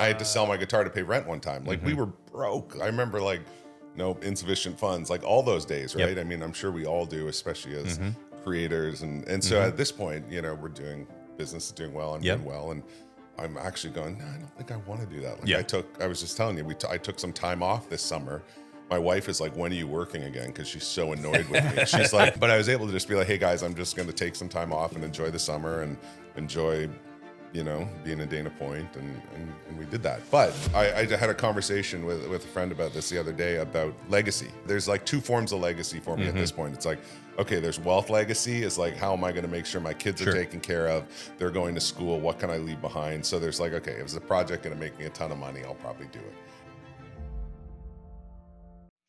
I had to sell my guitar to pay rent one time. Like we were broke. I remember like, insufficient funds, like all those days, right? I mean, I'm sure we all do, especially as creators. And so at this point, we're doing business, is doing well, I'm doing well. And I'm actually going, no, I don't think I want to do that. Like I was just telling you, I took some time off this summer. My wife is like, when are you working again? Because she's so annoyed with me. She's like, but I was able to just be like, hey guys, I'm just going to take some time off and enjoy the summer and enjoy, being in Dana Point, and we did that. But I had a conversation with a friend about this the other day about legacy. There's like two forms of legacy for me at this point. It's like, okay, there's wealth legacy. It's like, how am I going to make sure my kids are taken care of? They're going to school. What can I leave behind? So there's like, okay, if it's a project going to make me a ton of money, I'll probably do it.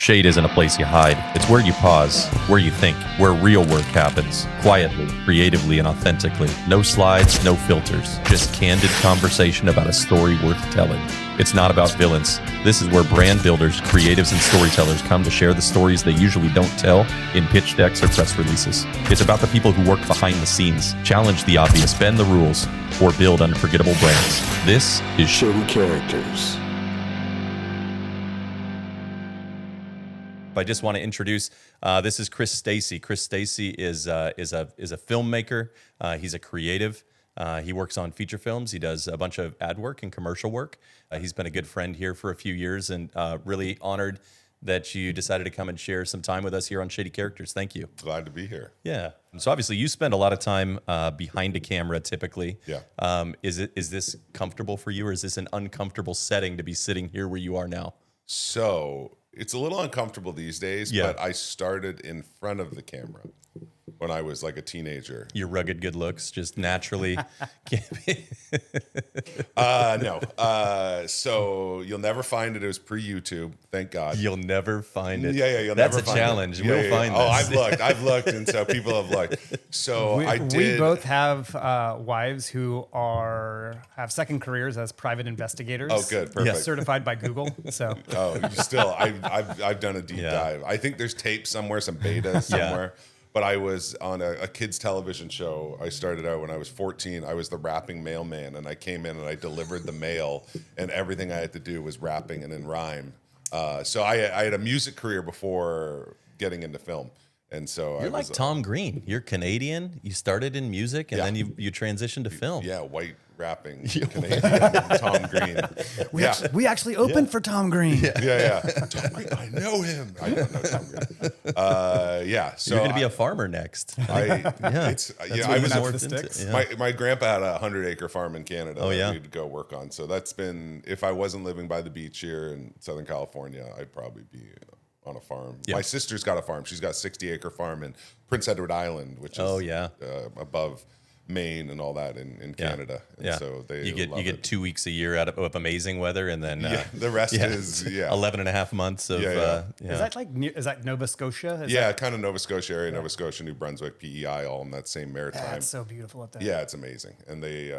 Shade isn't a place you hide. It's where you pause, where you think, where real work happens. Quietly, creatively, and authentically. No slides, no filters. Just candid conversation about a story worth telling. It's not about villains. This is where brand builders, creatives, and storytellers come to share the stories they usually don't tell in pitch decks or press releases. It's about the people who work behind the scenes, challenge the obvious, bend the rules, or build unforgettable brands. This is Shady Characters. I just want to introduce, this is Chris Stacey. Chris Stacey is a filmmaker. He's a creative. He works on feature films. He does a bunch of ad work and commercial work. He's been a good friend here for a few years, and really honored that you decided to come and share some time with us here on Shady Characters. Thank you. Glad to be here. Yeah. So obviously you spend a lot of time behind a camera typically. Yeah. Is this comfortable for you, or is this an uncomfortable setting to be sitting here where you are now? So it's a little uncomfortable these days, but I started in front of the camera when I was like a teenager. Your rugged good looks just naturally can't be. No. So you'll never find it. It was pre-YouTube. Thank God. You'll never find it. Yeah, you'll That's never find a challenge. it. We'll find Oh, this. I've looked, and so people have looked. So We both have wives who have second careers as private investigators. Oh, good, perfect. Certified by Google. So. Oh, I've done a deep dive. I think there's tape somewhere, some beta somewhere. But I was on a kids television show. I started out when I was 14. I was the rapping mailman, and I came in and I delivered the mail, and everything I had to do was rapping and in rhyme. So I had a music career before getting into film. And so You're like Tom Green. You're Canadian. You started in music, and then you transitioned to film. Yeah, white rapping Canadian Tom Green. We actually opened for Tom Green. Yeah. Tom Green, I know him. I don't know Tom Green. So you're going to be a farmer next. I was more sticks. My grandpa had a 100-acre farm in Canada that I needed to go work on. So that's been, if I wasn't living by the beach here in Southern California, I'd probably be on a farm. My sister's got a farm. She's got a 60-acre farm in Prince Edward Island, which is above Maine and all that in Canada. And so you get 2 weeks a year out of amazing weather, and then the rest is 11 and a half months of Is that Nova Scotia? Kind of Nova Scotia area, Nova Scotia, New Brunswick, PEI, all in that same maritime. That's so beautiful up there. Yeah, it's amazing. And they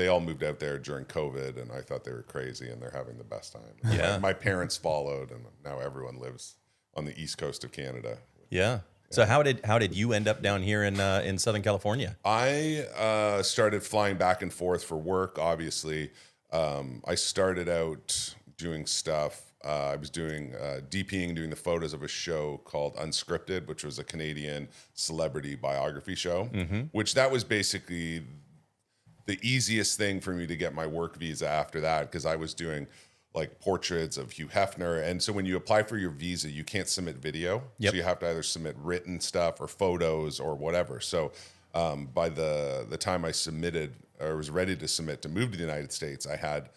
all moved out there during COVID, and I thought they were crazy, and they're having the best time. Yeah. My parents followed, and now everyone lives on the east coast of Canada. Yeah. So how did you end up down here in Southern California? I started flying back and forth for work, obviously. I started out doing stuff. I was doing DPing, doing the photos of a show called Unscripted, which was a Canadian celebrity biography show, which that was basically the easiest thing for me to get my work visa after that, because I was doing like portraits of Hugh Hefner. And so when you apply for your visa, you can't submit video. So you have to either submit written stuff or photos or whatever. So by the time I submitted or was ready to submit to move to the United States, I had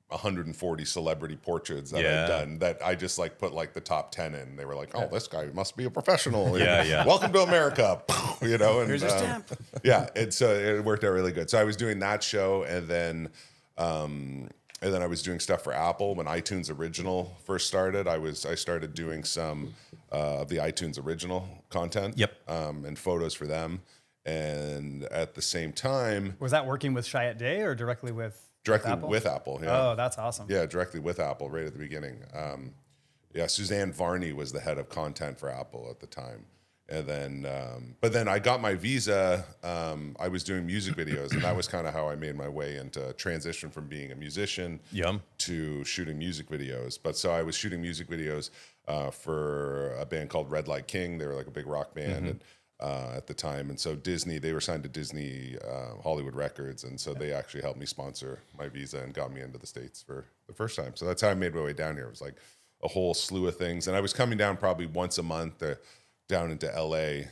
140 celebrity portraits that I'd done that I just like put like the top 10 in. They were like, oh, this guy must be a professional. Welcome to America. And here's your stamp. And so it worked out really good. So I was doing that show, and then I was doing stuff for Apple when iTunes Original first started. I started doing some of the iTunes Original content. And photos for them. And at the same time, was that working with Chiat Day or directly with Apple? With Apple, Oh, that's awesome. Yeah, directly with Apple right at the beginning. Suzanne Varney was the head of content for Apple at the time. And then, but then I got my visa. I was doing music videos, and that was kind of how I made my way into transition from being a musician to shooting music videos. But so I was shooting music videos for a band called Red Light King. They were like a big rock band and, at the time. And so Disney, they were signed to Disney Hollywood Records. And so they actually helped me sponsor my visa and got me into the States for the first time. So that's how I made my way down here. It was like a whole slew of things. And I was coming down probably once a month down into LA.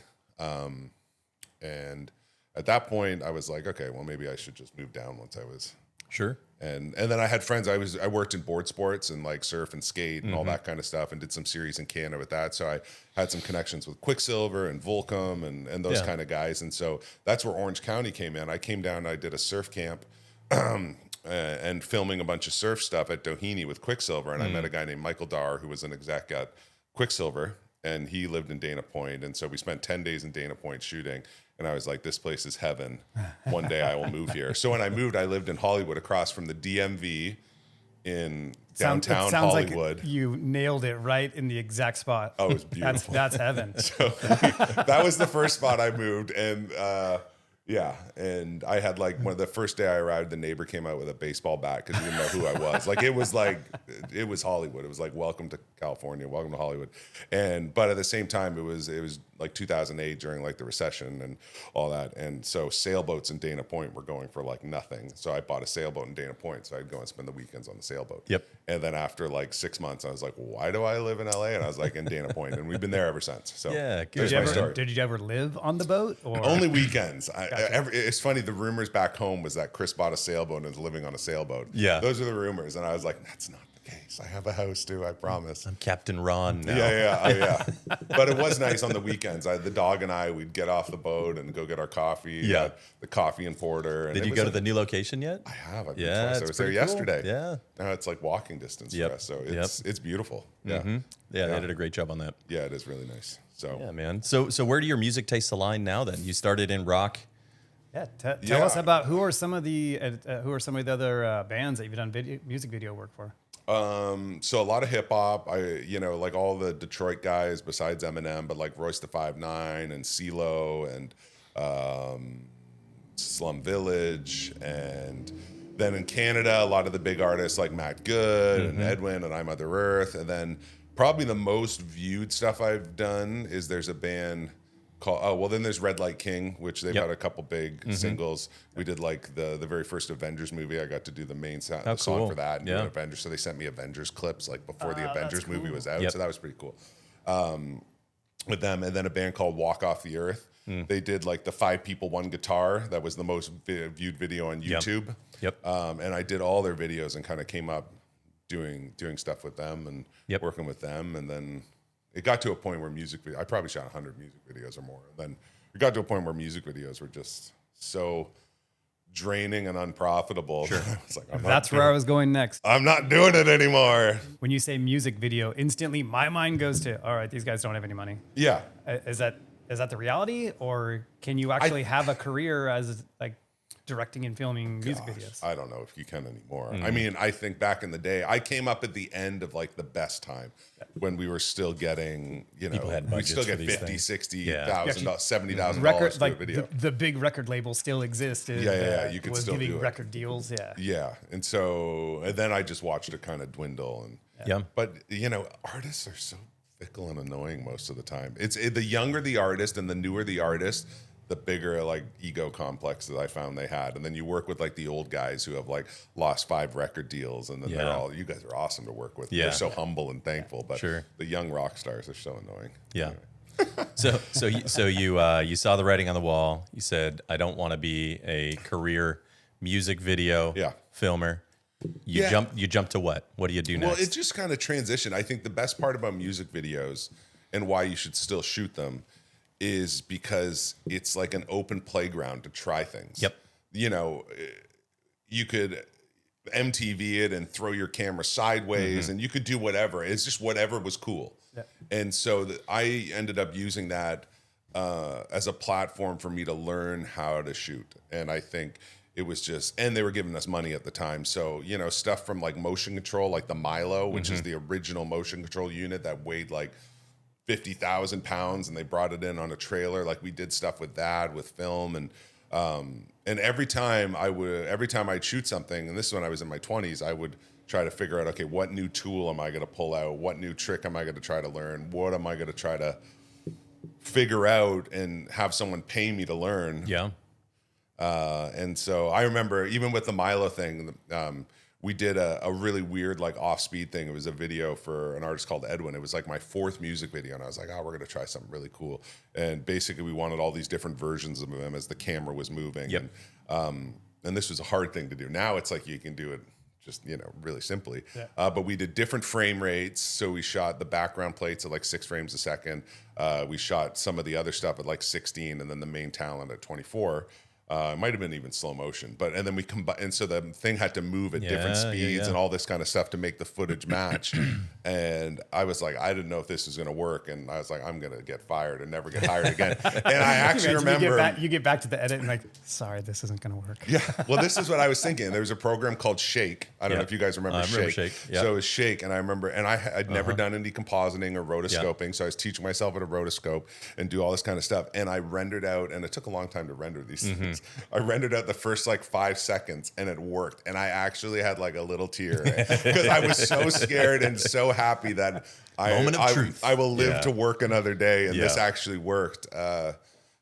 And at that point I was like, okay, well, maybe I should just move down once I was Sure. And then I had friends. I worked in board sports and like surf and skate and all that kind of stuff, and did some series in Canada with that. So I had some connections with Quicksilver and Volcom and those kind of guys. And so that's where Orange County came in. I came down, I did a surf camp and filming a bunch of surf stuff at Doheny with Quicksilver. And I met a guy named Michael Dar, who was an exec at Quicksilver, and he lived in Dana Point. And so we spent 10 days in Dana Point shooting. And I was like, this place is heaven. One day I will move here. So when I moved, I lived in Hollywood across from the DMV in downtown Hollywood. Like you nailed it right in the exact spot. Oh, it was beautiful. That's heaven. So that was the first spot I moved. And and I had like the first day I arrived, the neighbor came out with a baseball bat because he didn't know who I was. Like it was Hollywood. It was like, welcome to California, welcome to Hollywood. But at the same time, it was like 2008 during like the recession and all that. And so sailboats in Dana Point were going for like nothing. So I bought a sailboat in Dana Point. So I'd go and spend the weekends on the sailboat. Yep. And then after like 6 months, I was like, why do I live in LA? And I was like, in Dana Point. And we've been there ever since. So yeah, there's my story. Did you ever live on the boat? Or? Only weekends. It's funny. The rumors back home was that Chris bought a sailboat and is living on a sailboat. Yeah. Those are the rumors. And I was like, that's not the case. I have a house too, I promise. I'm Captain Ron now. Yeah. But it was nice on the weekends. The dog and I, we'd get off the boat and go get our coffee. Yeah. The coffee and porter. And Did you go to the new location yet? I have. I've been Yeah, twice. I was there yesterday. Yeah. Now it's like walking distance for us. So it's beautiful. Yeah. Yeah, they did a great job on that. Yeah, it is really nice. So yeah, man. So where do your music tastes align now then? You started in rock. Yeah, tell us about who are some of the other bands that you've done music video work for. So a lot of hip hop. Like all the Detroit guys besides Eminem, but like Royce the 5'9" and CeeLo and Slum Village, and then in Canada a lot of the big artists like Matt Good and Edwin and I'm Other Earth, and then probably the most viewed stuff I've done is there's a band called then there's Red Light King, which they've had a couple big singles. We did like the very first Avengers movie. I got to do the main song for that and do an Avengers. So they sent me Avengers clips like before the Avengers movie was out. So that was pretty cool. With them, and then a band called Walk Off the Earth. They did like the 5 people, 1 guitar. That was the most viewed video on YouTube. And I did all their videos and kind of came up doing stuff with them and working with them, and then it got to a point where I probably shot 100 music videos or more. And then it got to a point where music videos were just so draining and unprofitable. Sure. I was like, That's where I was going next. I'm not doing it anymore. When you say music video, instantly my mind goes to, all right, these guys don't have any money. Yeah. Is that the reality, or can you actually have a career as like directing and filming music videos? I don't know if you can anymore. I mean, I think back in the day, I came up at the end of like the best time when we were still getting, we still get $50,000, $60,000, $70,000 for a video. The big record labels still existed. You could still giving do it. record deals. And then I just watched it kind of dwindle. But artists are so fickle and annoying most of the time. It's the younger the artist and the newer the artist, the bigger like ego complex that I found they had. And then you work with like the old guys who have like lost 5 record deals, and then they're all, you guys are awesome to work with. They're so humble and thankful, but the young rock stars are so annoying. Anyway. So you saw the writing on the wall. You said, I don't want to be a career music video filmer. You jump to what? What do you do next? Well, it just kind of transitioned. I think the best part about music videos and why you should still shoot them is because it's like an open playground to try things. You could MTV it and throw your camera sideways and you could do whatever. It's just whatever was cool. And so I ended up using that as a platform for me to learn how to shoot. And I think it was just, and they were giving us money at the time. So, stuff from like motion control, like the Milo, which is the original motion control unit that weighed like 50,000 pounds and they brought it in on a trailer. Like we did stuff with that, with film. And every time I'd shoot something, and this is when I was in my 20s, I would try to figure out, okay, what new tool am I going to pull out? What new trick am I going to try to learn? What am I going to try to figure out and have someone pay me to learn? Yeah. And so I remember even with the Milo thing, we did a really weird, like off-speed thing. It was a video for an artist called Edwin. It was like my 4th music video. And I was like, oh, we're going to try something really cool. And basically we wanted all these different versions of him as the camera was moving. Yep. And this was a hard thing to do. Now it's like you can do it just, really simply. Yeah. But we did different frame rates. So we shot the background plates at like 6 frames a second. We shot some of the other stuff at like 16 and then the main talent at 24. It might have been even slow motion, and then we combine, and so the thing had to move at different speeds and all this kind of stuff to make the footage match. And I was like, I didn't know if this was going to work, and I was like, I'm going to get fired and never get hired again. And I actually remember you get back to the edit and like, sorry, this isn't going to work. Yeah, well, this is what I was thinking. There was a program called Shake. I don't know if you guys remember Shake. Shake. Yep. So it was Shake, and I remember, and I'd never done any compositing or rotoscoping, so I was teaching myself at a rotoscope and do all this kind of stuff. And I rendered out, and it took a long time to render these things. I rendered out the first like 5 seconds, and it worked. And I actually had like a little tear because I was so scared and so happy that I will live to work another day, and this actually worked.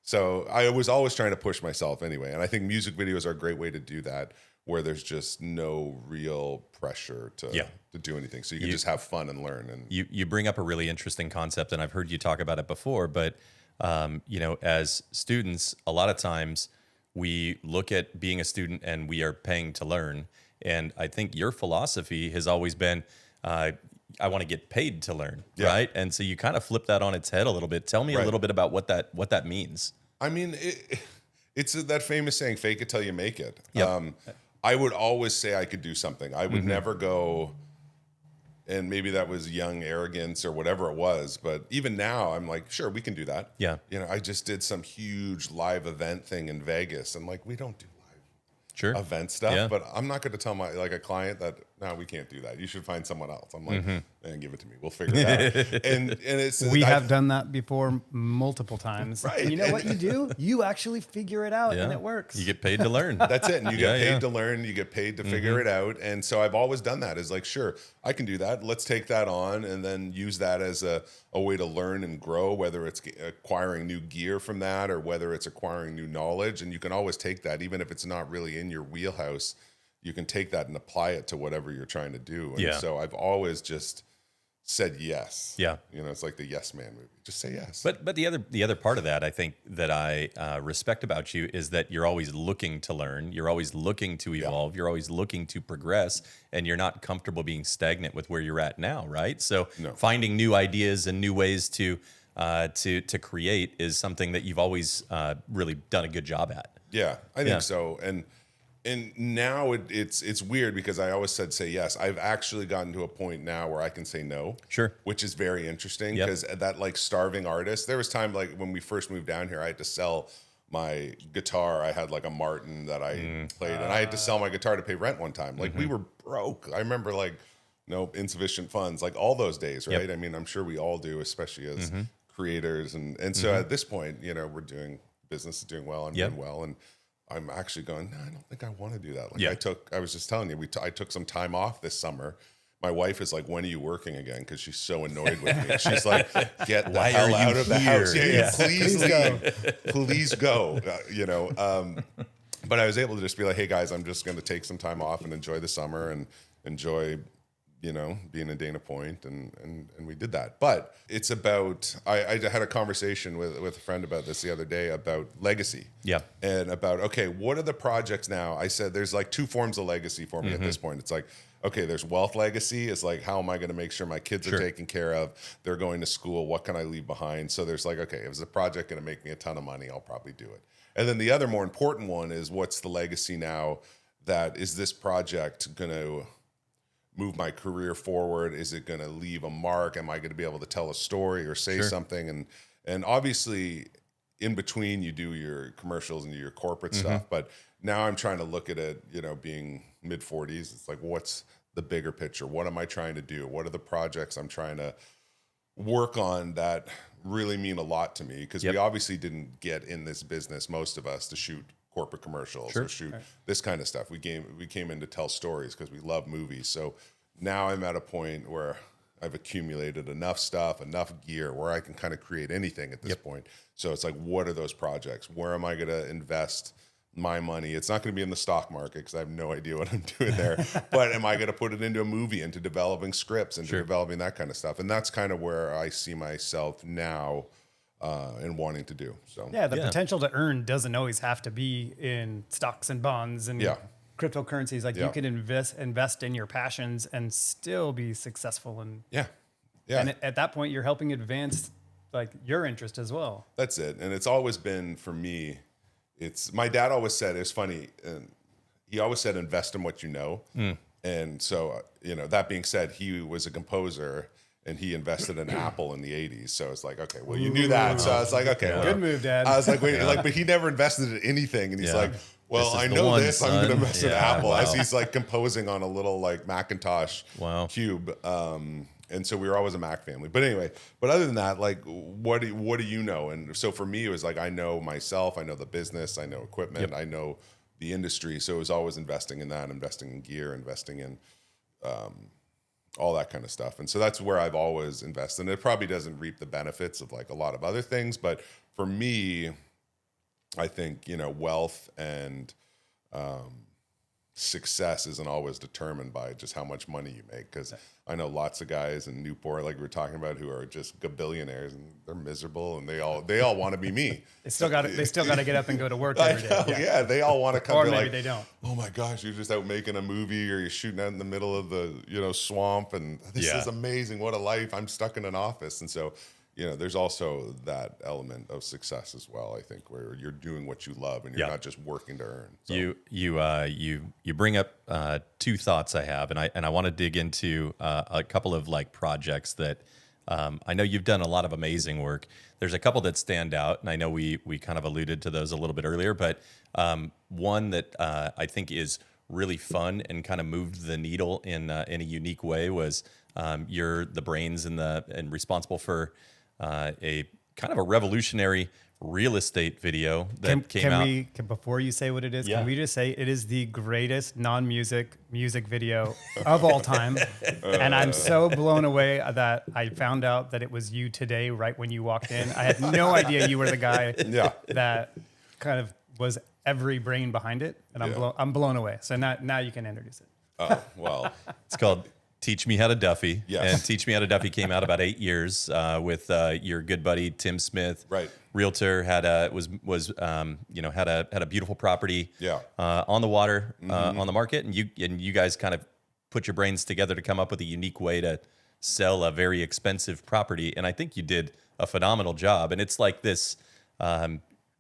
So I was always trying to push myself anyway. And I think music videos are a great way to do that, where there's just no real pressure to do anything. So you can just have fun and learn. And you bring up a really interesting concept, and I've heard you talk about it before, but as students, a lot of times we look at being a student and we are paying to learn. And I think your philosophy has always been, I want to get paid to learn, right? And so you kind of flip that on its head a little bit. Tell me a little bit about what that means. I mean, it's that famous saying, fake it till you make it. Yep. I would always say I could do something. I would never go, and maybe that was young arrogance or whatever it was, but even now I'm like, sure, we can do that. Yeah. I just did some huge live event thing in Vegas, and like, we don't do event stuff, but I'm not going to tell a client that, no, we can't do that. You should find someone else. I'm like, man, give it to me. We'll figure it out. And we have done that before multiple times. Right. And you know what you do? You actually figure it out, and it works. You get paid to learn. That's it. And you get paid to learn. You get paid to figure it out. And so I've always done that. Is like, sure, I can do that. Let's take that on and then use that as a way to learn and grow, whether it's acquiring new gear from that or whether it's acquiring new knowledge. And you can always take that, even if it's not really in your wheelhouse, you can take that and apply it to whatever you're trying to do. And so I've always just said yes. Yeah. It's like the Yes Man movie. Just say yes. But the other part of that, I think, that I respect about you is that you're always looking to learn. You're always looking to evolve. You're always looking to progress, and you're not comfortable being stagnant with where you're at now, right? So finding new ideas and new ways to create is something that you've always really done a good job at. Yeah, I think so. And now it's weird because I always said say yes. I've actually gotten to a point now where I can say no. Sure. Which is very interesting because that like starving artist, there was time like when we first moved down here, I had to sell my guitar. I had like a Martin that I played, and I had to sell my guitar to pay rent one time. Like we were broke. I remember like insufficient funds, like all those days, right? I mean, I'm sure we all do, especially as creators. And so at this point, we're doing business is doing well. I'm doing well. And I'm actually going, no, I don't think I want to do that. Like I was just telling you, I took some time off this summer. My wife is like, when are you working again? Because she's so annoyed with me. She's like, get the hell out of the house. Yeah, please leave. Please go. But I was able to just be like, hey guys, I'm just going to take some time off and enjoy the summer and enjoy being in Dana Point, and we did that. But it's about, I had a conversation with a friend about this the other day about legacy. Yeah. And about, okay, what are the projects now? I said, there's like 2 forms of legacy for me at this point. It's like, okay, there's wealth legacy. It's like, how am I going to make sure my kids are taken care of? They're going to school. What can I leave behind? So there's like, okay, if it's a project going to make me a ton of money, I'll probably do it. And then the other more important one is, what's the legacy now? That is this project going to move my career forward? Is it going to leave a mark? Am I going to be able to tell a story or say something? And obviously, in between, you do your commercials and your corporate stuff. But now I'm trying to look at it, being mid-40s. It's like, what's the bigger picture? What am I trying to do? What are the projects I'm trying to work on that really mean a lot to me, because we obviously didn't get in this business, most of us, to shoot corporate commercials or shoot this kind of stuff. We came in to tell stories because we love movies. So now I'm at a point where I've accumulated enough stuff, enough gear, where I can kind of create anything at this point. So it's like, what are those projects? Where am I going to invest my money? It's not going to be in the stock market because I have no idea what I'm doing there. But am I going to put it into a movie, into developing scripts, into developing that kind of stuff? And that's kind of where I see myself now and wanting to do. So the potential to earn doesn't always have to be in stocks and bonds and cryptocurrencies. Like you can invest in your passions and still be successful. And and at that point, you're helping advance like your interest as well. That's it. And it's always been, for me, my dad always said, it's funny, and he always said, invest in what you know. And so, that being said, he was a composer and he invested in Apple in the 80s. So it's like, okay, well, you knew that. So I was like, okay, good move, Dad. I was like, wait, but he never invested in anything. And he's like, well, I know this, I'm going to invest in Apple, as he's like composing on a little like Macintosh cube. And so we were always a Mac family. But anyway, other than that, like, what do you know? And so for me, it was like, I know myself, I know the business, I know equipment, I know the industry. So it was always investing in that, investing in gear, investing in all that kind of stuff. And so that's where I've always invested. And it probably doesn't reap the benefits of like a lot of other things. But for me, I think, wealth and success isn't always determined by just how much money you make, because I know lots of guys in Newport, like we were talking about, who are just billionaires and they're miserable and they all want to be me. They still got to get up and go to work every day. They all want to come. Or maybe they don't. Oh my gosh, you're just out making a movie, or you're shooting out in the middle of the swamp, and this is amazing. What a life! I'm stuck in an office, and so. There's also that element of success as well, I think, where you're doing what you love and you're not just working to earn. So. You bring up two thoughts I have, and I want to dig into a couple of like projects that I know you've done a lot of amazing work. There's a couple that stand out, and I know we kind of alluded to those a little bit earlier, but one that I think is really fun and kind of moved the needle in a unique way was you're the brains and responsible for a kind of a revolutionary real estate video that came out. Before you say what it is, can we just say it is the greatest non-music music video of all time? And I'm so blown away that I found out that it was you today, right when you walked in. I had no idea you were the guy that kind of was every brain behind it, and I'm blown away. So now you can introduce it. Oh, well, it's called Teach Me How to Duffy. Yes. And Teach Me How to Duffy came out about 8 years with your good buddy Tim Smith, right? Realtor, had a beautiful property on the water on the market, and you guys kind of put your brains together to come up with a unique way to sell a very expensive property, and I think you did a phenomenal job. And it's like this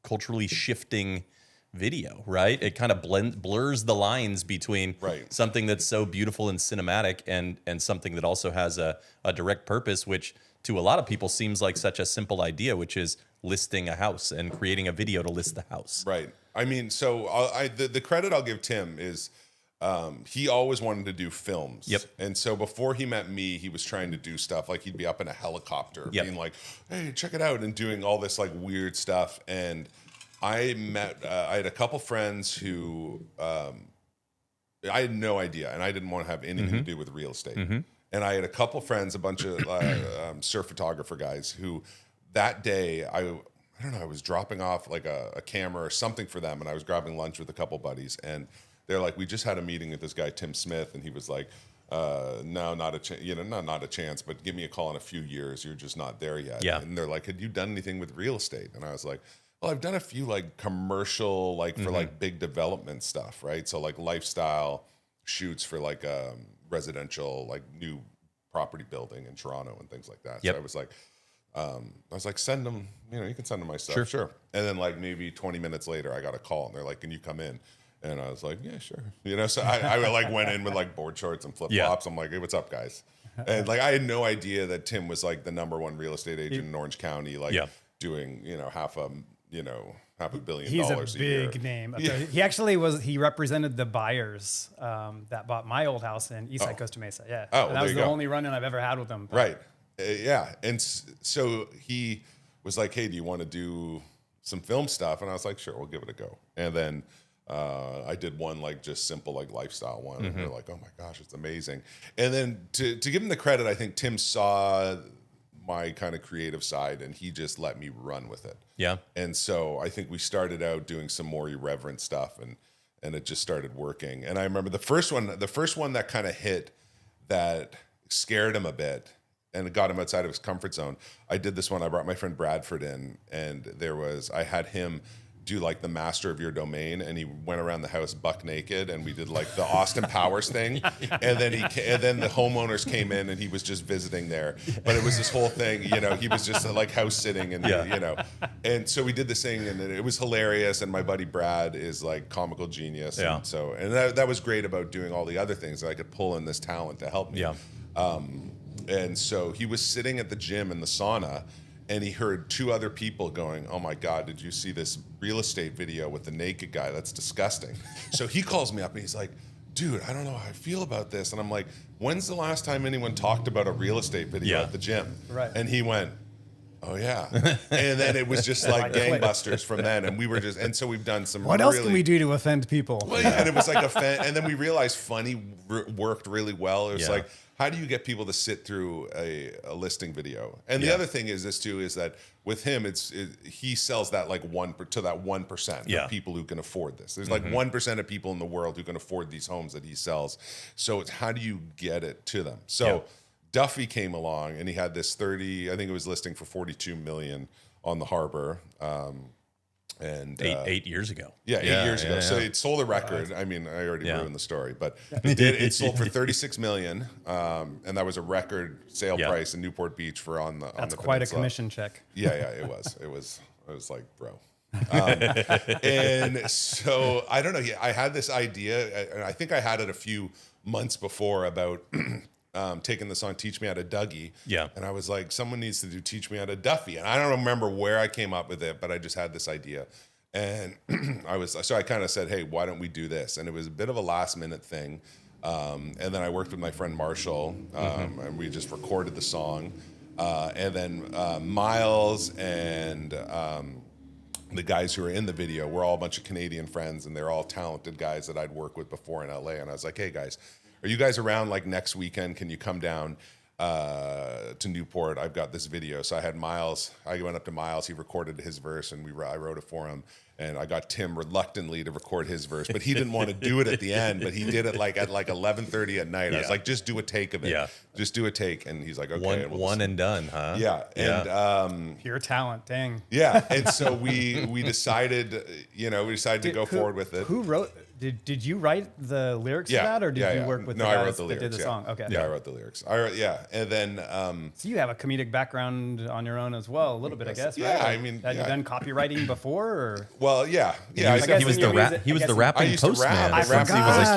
culturally shifting video, right? It kind of blurs the lines between something that's so beautiful and cinematic and something that also has a direct purpose, which to a lot of people seems like such a simple idea, which is listing a house and creating a video to list the house. Right. I mean, so the credit I'll give Tim is he always wanted to do films. Yep. And so before he met me, he was trying to do stuff like he'd be up in a helicopter being like, hey, check it out, and doing all this like weird stuff. And I had a couple friends who I had no idea, and I didn't want to have anything to do with real estate. And I had a couple friends, a bunch of surf photographer guys who that day, I don't know, I was dropping off like a camera or something for them, and I was grabbing lunch with a couple buddies, and they're like, we just had a meeting with this guy, Tim Smith, and he was like, no, not a chance, not a chance, but give me a call in a few years. You're just not there yet. Yeah. And they're like, had you done anything with real estate? And I was like, well, I've done a few like commercial, like for like big development stuff, right? So like lifestyle shoots for like residential, like new property building in Toronto and things like that. Yep. So I was like, send them, you can send them my stuff. Sure. And then like maybe 20 minutes later, I got a call and they're like, can you come in? And I was like, yeah, sure. So I like went in with like board shorts and flip flops. I'm like, hey, what's up, guys? And like, I had no idea that Tim was like the #1 real estate agent in Orange County, like doing, half $1 billion He's a year. big name. He actually he represented the buyers that bought my old house in Eastside Costa Mesa. Yeah. Oh, and that was the only run-in I've ever had with him. Right. Yeah. And so he was like, hey, do you want to do some film stuff? And I was like, sure, we'll give it a go. And then I did one like just simple like lifestyle one. And they're like, oh my gosh, it's amazing. And then to give him the credit, I think Tim saw my kind of creative side and he just let me run with it. Yeah. And so I think we started out doing some more irreverent stuff and it just started working. And I remember the first one that kind of hit that scared him a bit and it got him outside of his comfort zone. I did this one. I brought my friend Bradford in and I had him do like the master of your domain and he went around the house buck naked and we did like the Austin Powers thing and then the homeowners came in and he was just visiting there, but it was this whole thing, you know, he was just like house sitting and you know, and so we did this thing and it was hilarious and my buddy Brad is like comical genius and so that was great about doing all the other things that I could pull in this talent to help me. And so he was sitting at the gym in the sauna and he heard two other people going, oh my God, did you see this real estate video with the naked guy? That's disgusting. So he calls me up and he's like, dude, I don't know how I feel about this. And I'm like, when's the last time anyone talked about a real estate video at the gym? Right. And he went, oh yeah. And then it was just like gangbusters from then. And we were just, and so we've done some What else can we do to offend people? Well, yeah, and it was like and then we realized funny worked really well. It was like, how do you get people to sit through a listing video? And the other thing is this too, is that with him, he sells that like 1% of people who can afford this. There's like 1% of people in the world who can afford these homes that he sells. So it's how do you get it to them? So Duffy came along and he had this I think it was listing for 42 million on the harbor. And 8 years ago. Yeah, 8 years ago. So it sold a record. I mean, I already ruined the story, but it sold for 36 million, and that was a record sale price in Newport Beach for on the. That's on the quite peninsula. a commission check. Yeah, it was. I was like, bro. And so I don't know. I had this idea, and I think I had it a few months before about. Taking the song "Teach Me How to Dougie," and I was like, someone needs to do "Teach Me How to Duffy," and I don't remember where I came up with it, but I just had this idea, and I kind of said, "Hey, why don't we do this?" And it was a bit of a last minute thing, and then I worked with my friend Marshall, and we just recorded the song, and then Miles and the guys who are in the video were all a bunch of Canadian friends, and they're all talented guys that I'd worked with before in LA, and I was like, "Hey guys, are you guys around like next weekend? Can you come down to Newport? I've got this video." So I had Miles. I went up to Miles. He recorded his verse, and I wrote it for him. And I got Tim reluctantly to record his verse, but he didn't want to do it at the end. But he did it like at like 11:30 at night. I was like, "Just do a take of it. Just do a take." And he's like, "Okay, one and done, huh?" Yeah. And pure talent, dang. Yeah. And so we decided, to go forward with it. Who wrote? Did you write the lyrics to that, or did you work with the guys that did the song? Okay. Yeah, I wrote the lyrics. And then so you have a comedic background on your own as well, a little bit, I guess. Yeah, right? I mean, had you done copywriting before? Or? Well, yeah. He was the rapping postman. I forgot.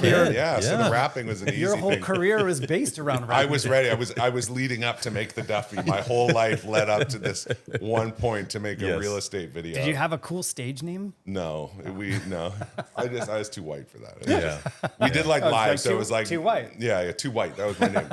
So the rapping was an easy thing. Your whole career was based around rapping. I was ready. I was leading up to make the Duffy. My whole life led up to this one point to make a real estate video. Did you have a cool stage name? No, I was too white for that. We did like live, like so it was like too white. Yeah, too white. That was my name.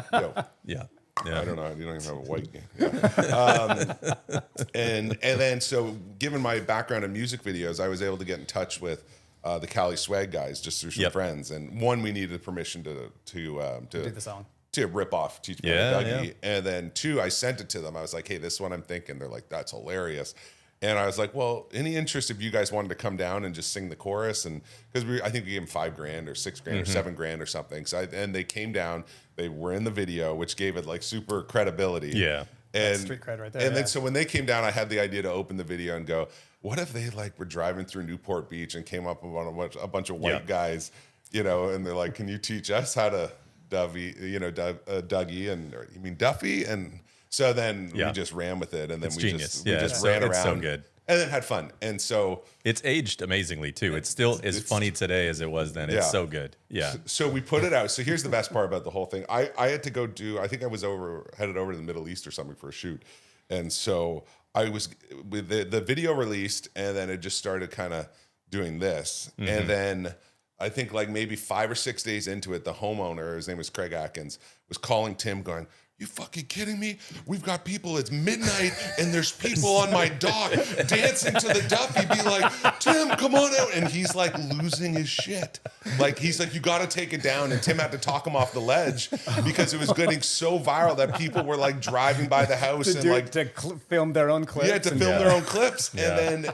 Yeah. I don't know. You don't even have a white name. Yeah. And then so given my background in music videos, I was able to get in touch with the Cali Swag guys just through some friends. And one, we needed permission to do the song. To rip off Teach Me How to Dougie. And then two, I sent it to them. I was like, hey, this is what I'm thinking. They're like, that's hilarious. And I was like, well, any interest if you guys wanted to come down and just sing the chorus? And because I think we gave them $5,000 or $6,000 or $7,000 or something. So and they came down, they were in the video, which gave it like super credibility. Yeah. And street cred right there. And then so when they came down, I had the idea to open the video and go, what if they like were driving through Newport Beach and came up on a bunch of white guys, and they're like, can you teach us how to Dougie, and you mean Duffy? And so then we just ran with it, and then we just ran around. It's so good. And then had fun. And so it's aged amazingly too. It's still as funny today as it was then. It's so good. Yeah. So we put it out. So here's the best part about the whole thing. I had to go I think I was headed over to the Middle East or something for a shoot. And so I was with the video released, and then it just started kind of doing this. And then I think like maybe 5 or 6 days into it, the homeowner, his name was Craig Atkins, was calling Tim going, you fucking kidding me? We've got people, it's midnight, and there's people on my dock dancing to the Duffy. Be like, Tim, come on out. And he's like losing his shit. Like, he's like, you got to take it down. And Tim had to talk him off the ledge because it was getting so viral that people were like driving by the house to film their own clips. Yeah, to film their own clips. And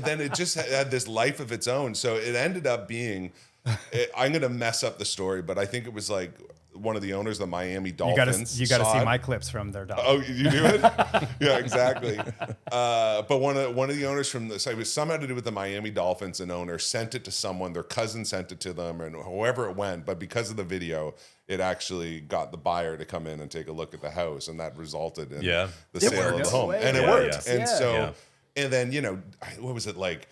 then it just had this life of its own. So it ended up being, I'm going to mess up the story, but I think it was like one of the owners of the Miami Dolphins. You got to see my clips from their doc. Oh, you do it? Yeah, exactly. But one of the owners from the site was somehow to do with the Miami Dolphins. An owner sent it to someone. Their cousin sent it to them, and however it went. But because of the video, it actually got the buyer to come in and take a look at the house, and that resulted in the sale of the home. And it worked. And so, and then what was it like?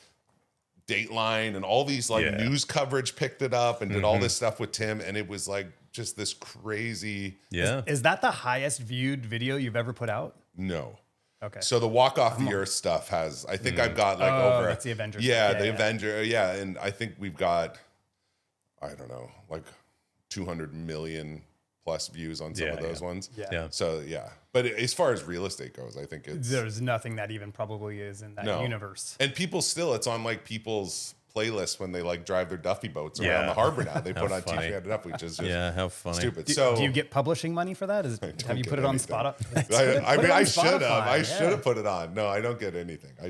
Dateline and all these like news coverage picked it up and did all this stuff with Tim, and it was like just this crazy. Is that the highest viewed video you've ever put out? No. Okay. So the Walk Off the Earth stuff has, I think I've got like over. That's the Avengers. Yeah, the Avenger. Yeah, and I think we've got, I don't know, like 200 million plus views on some of those ones. Yeah. So but as far as real estate goes, I think there's nothing that even probably is in that universe. And people still, it's on like people's playlists when they like drive their Duffy boats around the harbor now. They put on TV Had Enough, which is just how funny. Stupid. Do you get publishing money for that? Have you put it on Spotify? I mean, I should have. I should have put it on. No, I don't get anything. I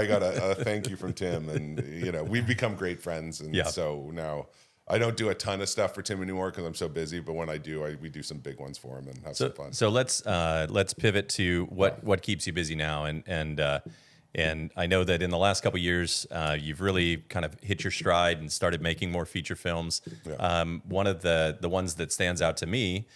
got a thank you from Tim, and we've become great friends, and so now I don't do a ton of stuff for Tim anymore because I'm so busy. But when I do, we do some big ones for him and have some fun. So let's pivot to what keeps you busy now, and I know that in the last couple of years, you've really kind of hit your stride and started making more feature films. Yeah. One of the ones that stands out to me,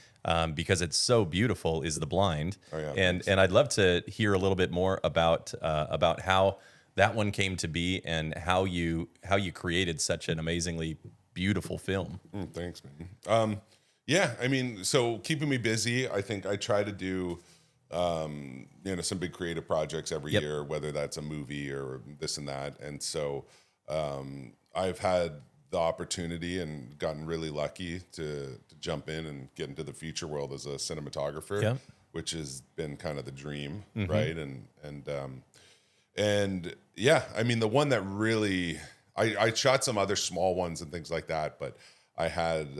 because it's so beautiful, is The Blind. Oh, yeah, and I'd love to hear a little bit more about how that one came to be and how you created such an amazingly beautiful film. Thanks, man. Yeah, I mean, so keeping me busy, I think I try to do some big creative projects every year, whether that's a movie or this and that. And so I've had the opportunity and gotten really lucky to jump in and get into the feature world as a cinematographer, which has been kind of the dream, right? And yeah, I mean, the one that really, I shot some other small ones and things like that, but I had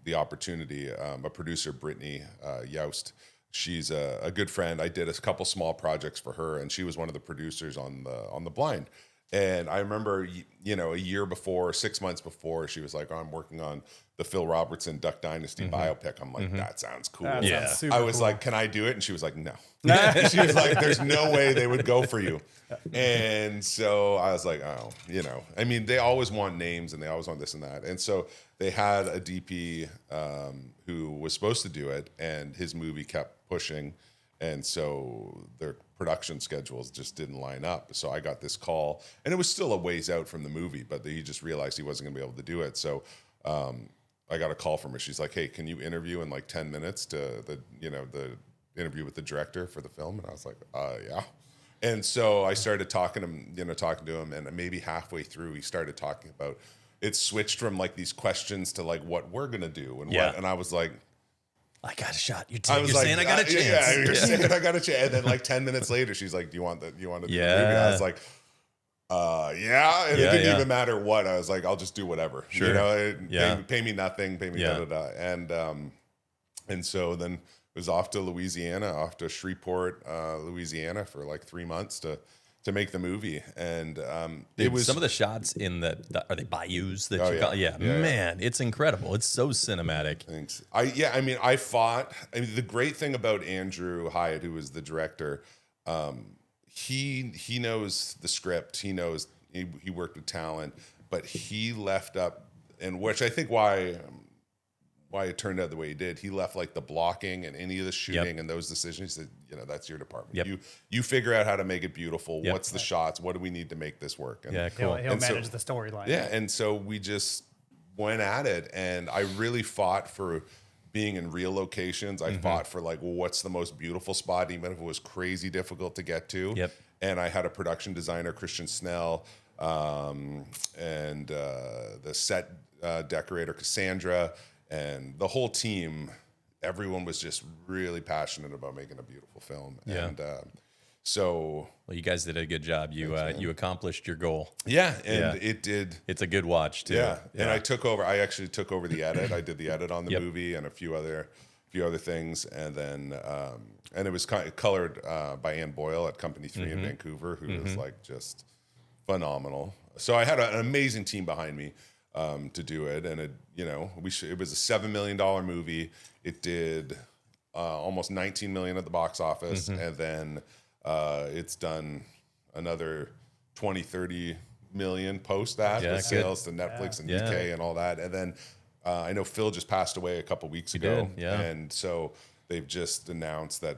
the opportunity, a producer, Brittany Youst, she's a good friend. I did a couple small projects for her, and she was one of the producers on the Blind. And I remember, a year before, 6 months before, she was like, I'm working on the Phil Robertson Duck Dynasty biopic. I'm like, that sounds cool. That sounds super I was cool. like, can I do it? And she was like, no. She was like, there's no way they would go for you. And so I was like, oh, I mean, they always want names and they always want this and that. And so they had a DP who was supposed to do it, and his movie kept pushing. And so their production schedules just didn't line up. So I got this call, and it was still a ways out from the movie, but he just realized he wasn't going to be able to do it. So I got a call from her. She's like, hey, can you interview in like 10 minutes to the interview with the director for the film? And I was like, yeah. And so I started talking to him, and maybe halfway through, he started talking about, it switched from like these questions to like what we're going to do and what, and I was like, I got a shot. You're saying I got a chance. Yeah, you're saying I got a chance. And then like 10 minutes later, she's like, do you want to do the movie? I was like, yeah. And it didn't even matter what. I was like, I'll just do whatever. Sure. Pay me nothing, pay me da-da-da. And so then it was off to Shreveport, Louisiana for like 3 months to make the movie. And it was some of the shots in are they bayous that you call? Man, it's incredible. It's so cinematic. Thanks. The great thing about Andrew Hyatt, who was the director, he knows the script. He knows he worked with talent, but he left up, and which I think why it turned out the way he did. He left like the blocking and any of the shooting and those decisions. That that's your department. You figure out how to make it beautiful. What's the shots? What do we need to make this work? And, cool. He'll manage the storyline. Yeah, and so we just went at it, and I really fought for being in real locations. I fought for like, well, what's the most beautiful spot, even if it was crazy difficult to get to. And I had a production designer, Christian Snell, and the set decorator, Cassandra, and the whole team. everyone was just really passionate about making a beautiful film. Yeah. And so, Well, you guys did a good job. You you accomplished your goal. yeah, and it did. It's a good watch too. Yeah. And I took over. I actually took over the edit. I did the edit on the movie and a few other things, and then and it was colored by Ann Boyle at Company 3 in Vancouver, who was like just phenomenal. So I had an amazing team behind me to do it, and it it was a $7 million movie. It did almost 19 million at the box office, and then it's done another 20-30 million post that with sales to Netflix and UK and all that. And then I know Phil just passed away a couple weeks ago, and so they've just announced that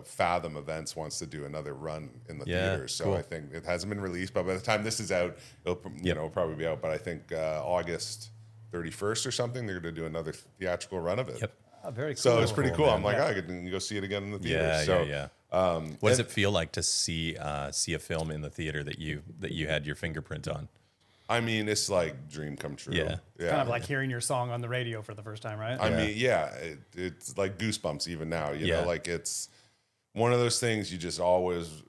Fathom Events wants to do another run in the theaters. So I think it hasn't been released, but by the time this is out, it'll probably be out. But I think August 31st or something, they're going to do another theatrical run of it. Yep. Oh, very cool. So it's pretty cool. I'm like, I could go see it again in the theaters. What does it feel like to see a film in the theater that you had your fingerprint on? I mean, it's like dream come true. Yeah. Kind of like hearing your song on the radio for the first time, right? I mean, it's like goosebumps even now. You know, like it's one of those things you just always.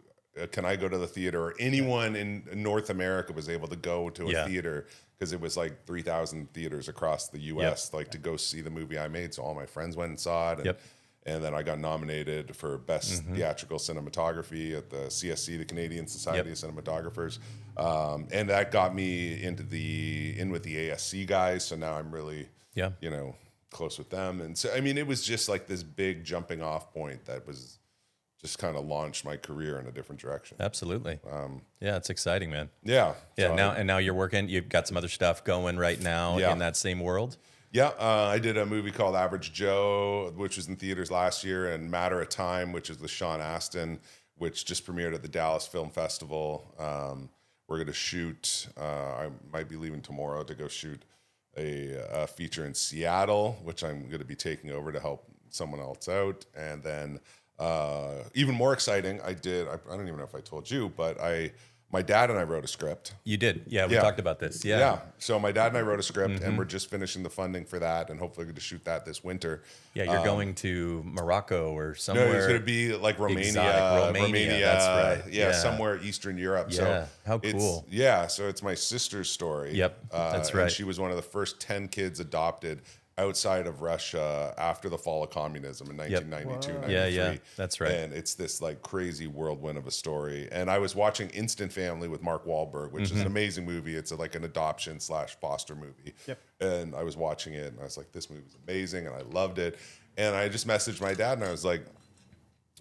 Can I go to the theater? Or anyone in North America was able to go to a theater because it was like 3,000 theaters across the U.S. like to go see the movie I made. So all my friends went and saw it. And then I got nominated for Best Theatrical Cinematography at the CSC, the Canadian Society of Cinematographers. And that got me in with the ASC guys. So now I'm really, close with them. And so, I mean, it was just like this big jumping off point that was just kind of launched my career in a different direction. Absolutely. It's exciting, man. Yeah. Yeah. So now you're working, you've got some other stuff going right now in that same world. Yeah, I did a movie called Average Joe, which was in theaters last year, and Matter of Time, which is with Sean Astin, which just premiered at the Dallas Film Festival. We're going to shoot, I might be leaving tomorrow to go shoot a feature in Seattle, which I'm going to be taking over to help someone else out. And then even more exciting, I don't even know if I told you, but my dad and I wrote a script. You did? Yeah, we talked about this. Yeah. So my dad and I wrote a script, and we're just finishing the funding for that, and hopefully going to shoot that this winter. Yeah, you're going to Morocco or somewhere. No, it's going to be like Romania. That's right. Yeah, somewhere Eastern Europe. Yeah, so how cool. So it's my sister's story. Yep, that's right. And she was one of the first 10 kids adopted outside of Russia after the fall of communism in 1992, 93. Yeah, that's right. And it's this like crazy whirlwind of a story. And I was watching Instant Family with Mark Wahlberg, which is an amazing movie. It's like an adoption / foster movie. Yep. And I was watching it, and I was like, this movie is amazing, and I loved it. And I just messaged my dad, and I was like,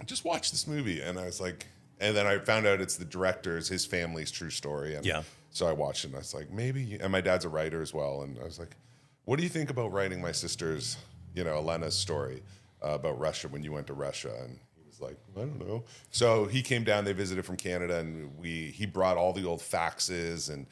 just watch this movie. And I was like, and then I found out it's the director's, his family's true story. And so I watched it, and I was like, maybe. And my dad's a writer as well. And I was like, what do you think about writing my sister's, Elena's story about Russia when you went to Russia? And he was like, I don't know. So he came down, they visited from Canada, and he brought all the old faxes, and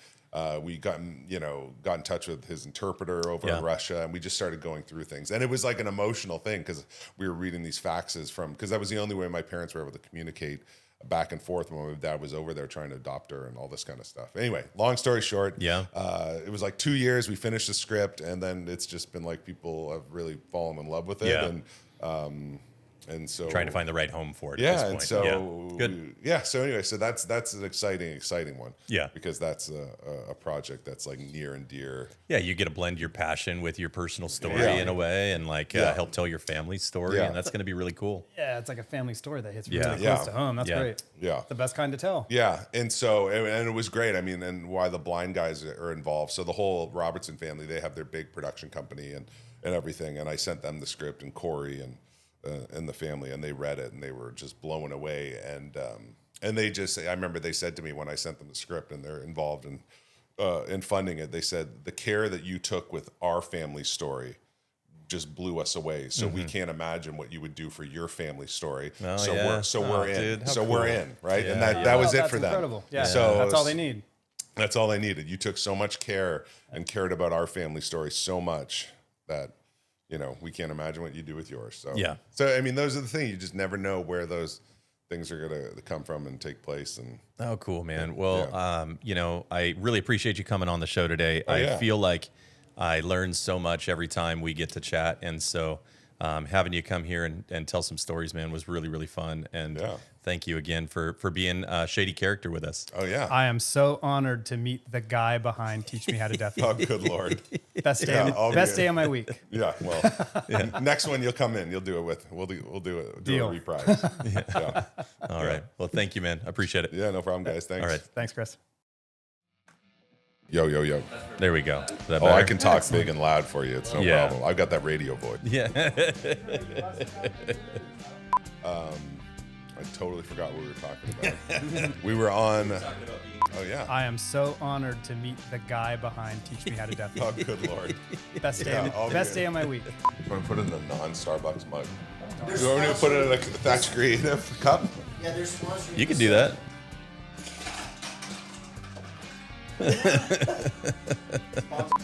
we got in touch with his interpreter over in Russia, and we just started going through things. And it was like an emotional thing because we were reading these faxes because that was the only way my parents were able to communicate back and forth when my dad was over there trying to adopt her and all this kind of stuff. Anyway, long story short, it was like 2 years. We finished the script, and then it's just been like people have really fallen in love with it. And so trying to find the right home for it. Yeah, at this point. and so good. Yeah, so anyway, so that's an exciting one. Yeah, because that's a project that's like near and dear. Yeah, you get to blend your passion with your personal story in a way, and help tell your family's story, and that's going to be really cool. Yeah, it's like a family story that hits really close to home. That's great. Yeah, the best kind to tell. Yeah, and so and it was great. I mean, and why the blind guys are involved. So the whole Robertson family, they have their big production company and everything. And I sent them the script, and Corey and the family, and they read it, and they were just blown away. And they just, I remember they said to me when I sent them the script, and they're involved in funding it, they said, the care that you took with our family story just blew us away. So we can't imagine what you would do for your family story. Oh, we're in. Dude, So cool. we're in, right? Yeah, and that was it for them. Incredible. Yeah, so that's all they need. That's all they needed. You took so much care and cared about our family story so much that we can't imagine what you do with yours. So So I mean, those are the things. You just never know where those things are going to come from and take place. And oh, cool, man. Well, I really appreciate you coming on the show today. I feel like I learn so much every time we get to chat, and so Having you come here and tell some stories, man, was really, really fun. And thank you again for being a Shady Character with us. Oh, yeah. I am so honored to meet the guy behind Teach Me How to Duffy. Oh, good Lord. Best day of my week. Yeah, well, next one you'll come in. You'll do it with. We'll do a reprise. Yeah. All right. Well, thank you, man. I appreciate it. Yeah, no problem, guys. Thanks. All right. Thanks, Chris. Yo, yo, yo. There we go. Is that Oh, I better? can talk big and loud for you. It's no Yeah. problem. I've got that radio voice. Yeah. I totally forgot what we were talking about. We were on. Oh, yeah. I am so honored to meet the guy behind Teach Me How to Duffy. Oh, good Lord. Best day of my week. You want to put it in a non-Starbucks mug? You want me to put it in a That's Creative cup? Yeah, there's sponsors. You can do that.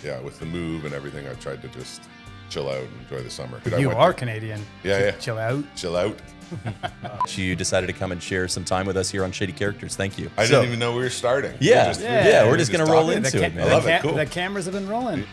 Yeah, with the move and everything, I tried to just chill out and enjoy the summer. Dude, You are Canadian. Yeah. Chill out. Chill out. You decided to come and share some time with us here on Shady Characters. Thank you. I didn't even know we were starting. Yeah, We're we're just going to roll talking. into it, man. I love it. Cool. The cameras have been rolling.